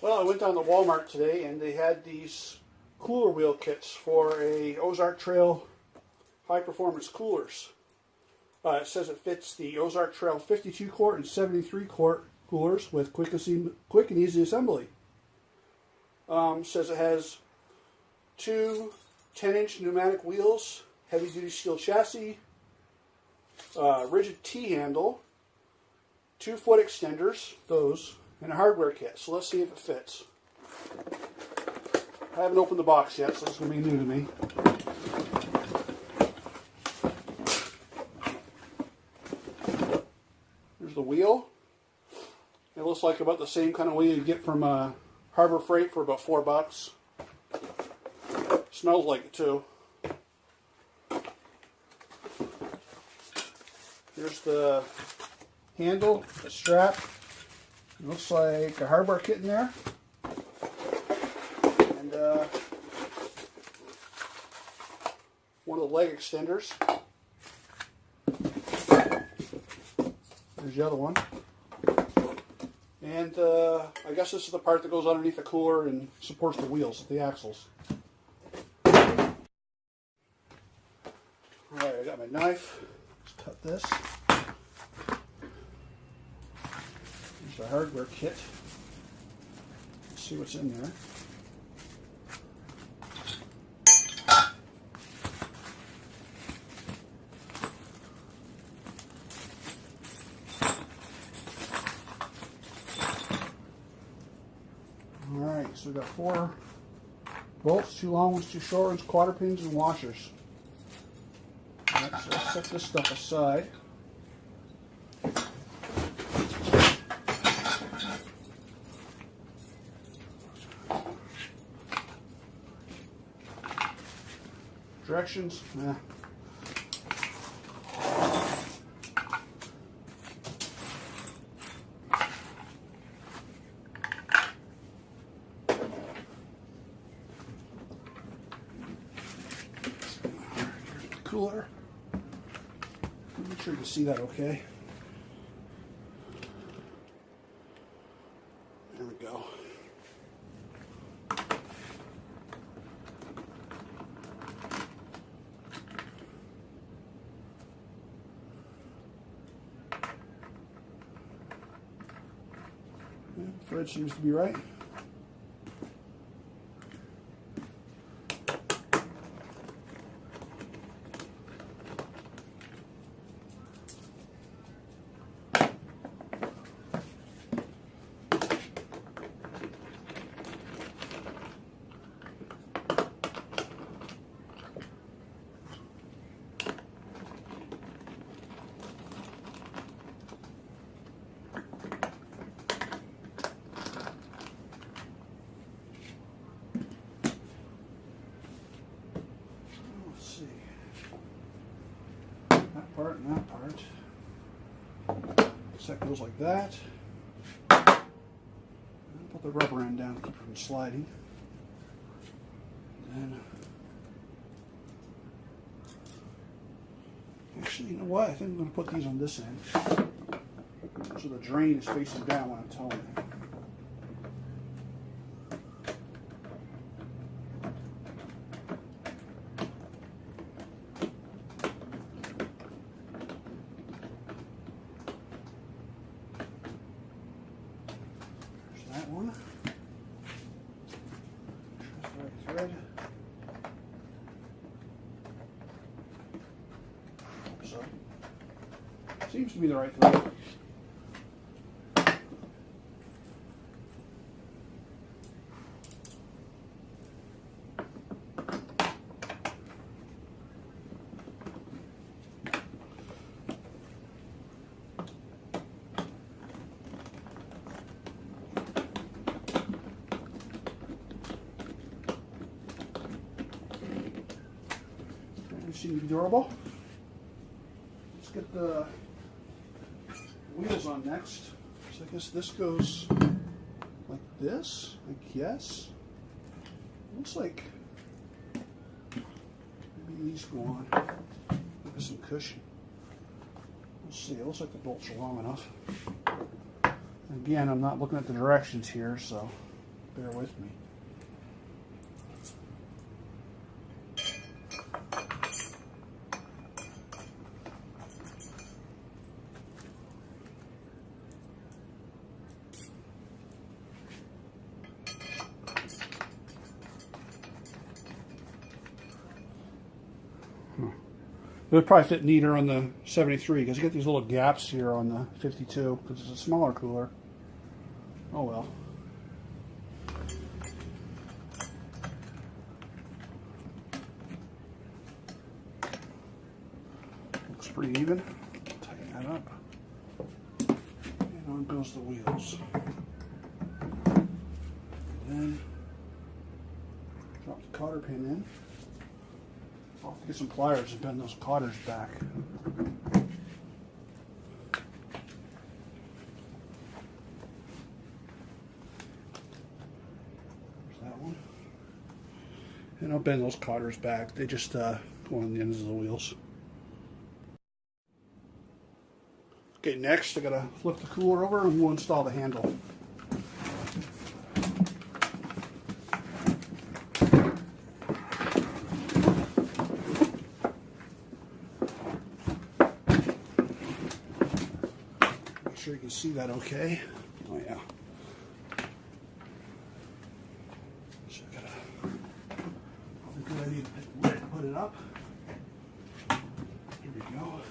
Well, I went down to Walmart today and they had these cooler wheel kits for a Ozark Trail high performance coolers. It says it fits the Ozark Trail 52 quart and 73 quart coolers with quick and easy assembly. Says it has two 10-inch pneumatic wheels, heavy duty steel chassis, rigid T-handle, 2-foot extenders, those, and a hardware kit. So let's see if it fits. I haven't opened the box yet, so it's going to be new to me. There's the wheel. It looks like about the same kind of wheel you get from Harbor Freight for about $4. Smells like it too. Here's the handle, the strap. It looks like a hardware kit in there. And one of the leg extenders. There's the other one. And I guess this is the part that goes underneath the cooler and supports the wheels, the axles. Alright, I got my knife. Let's cut this. Here's the hardware kit. Let's see what's in there. Alright, so we've got 4 bolts, 2 long ones, 2 short ones, quarter pins, and washers. Alright, so let's set this stuff aside. Directions, nah. Cooler. Make sure you can see that okay. There we go. Thread seems to be right. That part and that part. So that goes like that. And put the rubber end down to keep it from sliding. And then, actually, you know what? I think I'm going to put these on this end, so the drain is facing down when I'm towing it. That one. That's the right thread. So, seems to be the right thread. Seem to be durable. Let's get the wheels on next. So I guess this goes like this, I guess. Looks like maybe these go on. Give us some cushion. We'll see. It looks like the bolts are long enough. Again, I'm not looking at the directions here, so Bear with me. It would probably fit neater on the 73 because you get these little gaps here on the 52 because it's a smaller cooler. Oh well. Looks pretty even. Tighten that up. And on goes the wheels. And then drop the cotter pin in. I'll have to get some pliers and bend those cotters back. There's that one. And I'll bend those cotters back. They just go on the ends of the wheels. Okay, next I gotta flip the cooler over and we'll install the handle. Sure you can see that okay. Oh yeah. So I gotta I need to put it up. Here we go.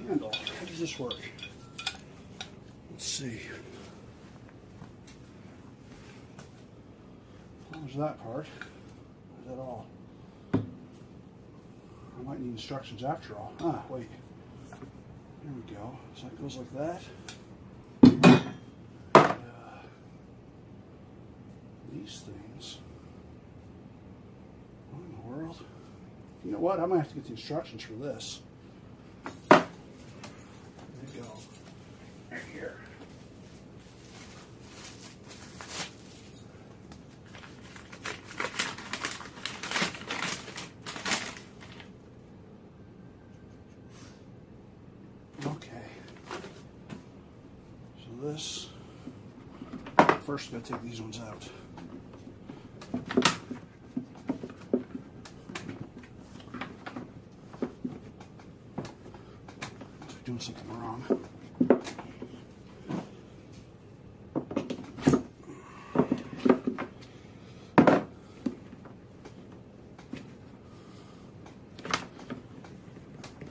Handle. How does this work? Let's see. There's that part. Is that all? I might need instructions after all. Ah, wait. There we go. So that goes like that. These things. What in the world? You know what? I might have to get the instructions for this. There you go. Right here. This. First, I'm going to take these ones out. I'm doing something wrong.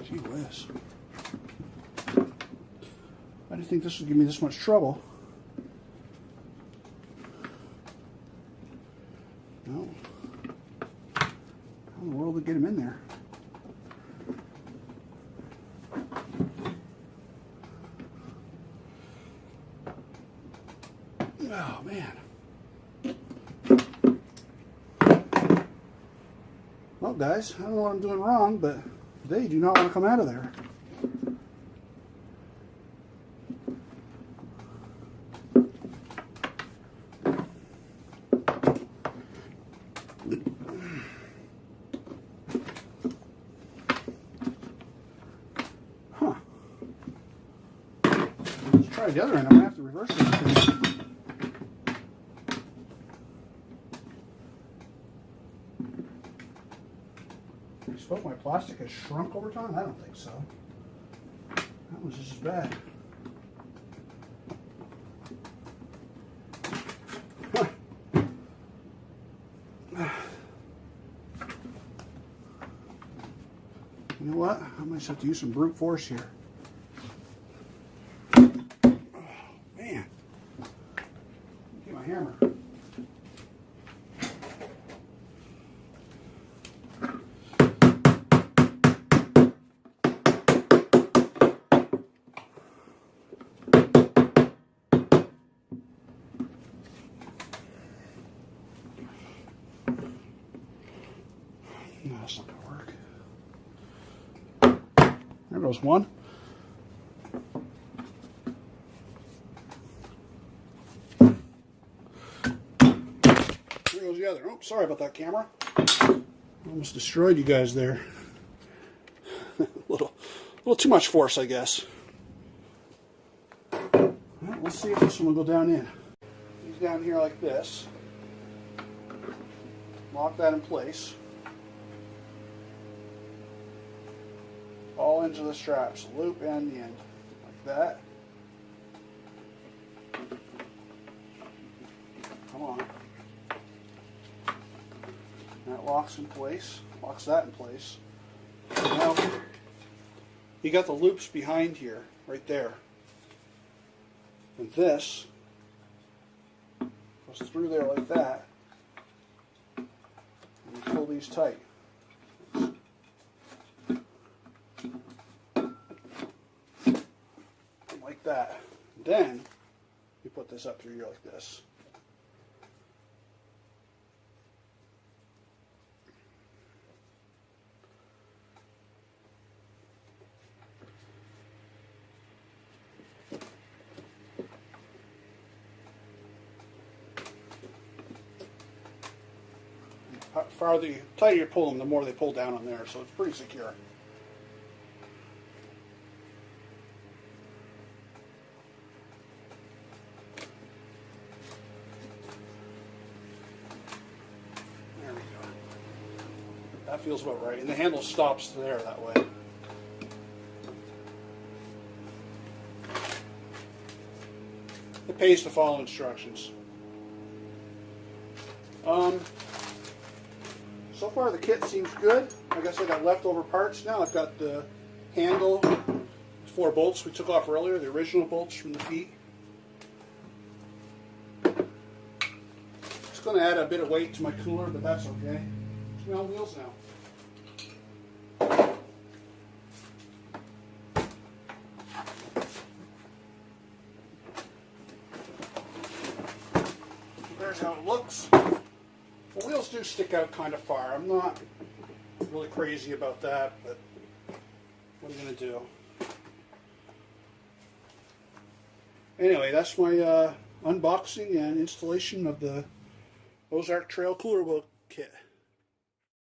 Gee whiz. I didn't think this would give me this much trouble. No. How in the world to get him in there? Oh, man. Well, guys, I don't know what I'm doing wrong, but they do not want to come out of there. Huh. Let's try the other end. I'm going to have to reverse this. I suppose my plastic has shrunk over time? I don't think so. That was just as bad. You know what? I might have to use some brute force here. Oh, man. Get my hammer. No, that's not going to work. There goes one. There goes the other. Oh, sorry about that, camera. Almost destroyed you guys there. a little too much force, I guess. Well, let's see if this one will go down in. it down here like this. Lock that in place. All into the straps, loop and the end, like that. Come on. That locks in place, locks that in place. Now, you got the loops behind here, right there. And this goes through there like that. And you pull these tight. Like that. Then you put this up through here like this. The tighter you pull them, the more they pull down on there, so it's pretty secure. There we go. That feels about right, and the handle stops there that way. It pays to follow instructions. So far the kit seems good. I guess I got leftover parts now. I've got the handle, 4 bolts we took off earlier, the original bolts from the feet. It's going to add a bit of weight to my cooler, but that's okay. It's my own wheels now. There's how it looks. The wheels do stick out kind of far. I'm not really crazy about that, but what are you going to do? Anyway, that's my unboxing and installation of the Ozark Trail Cooler Wheel Kit.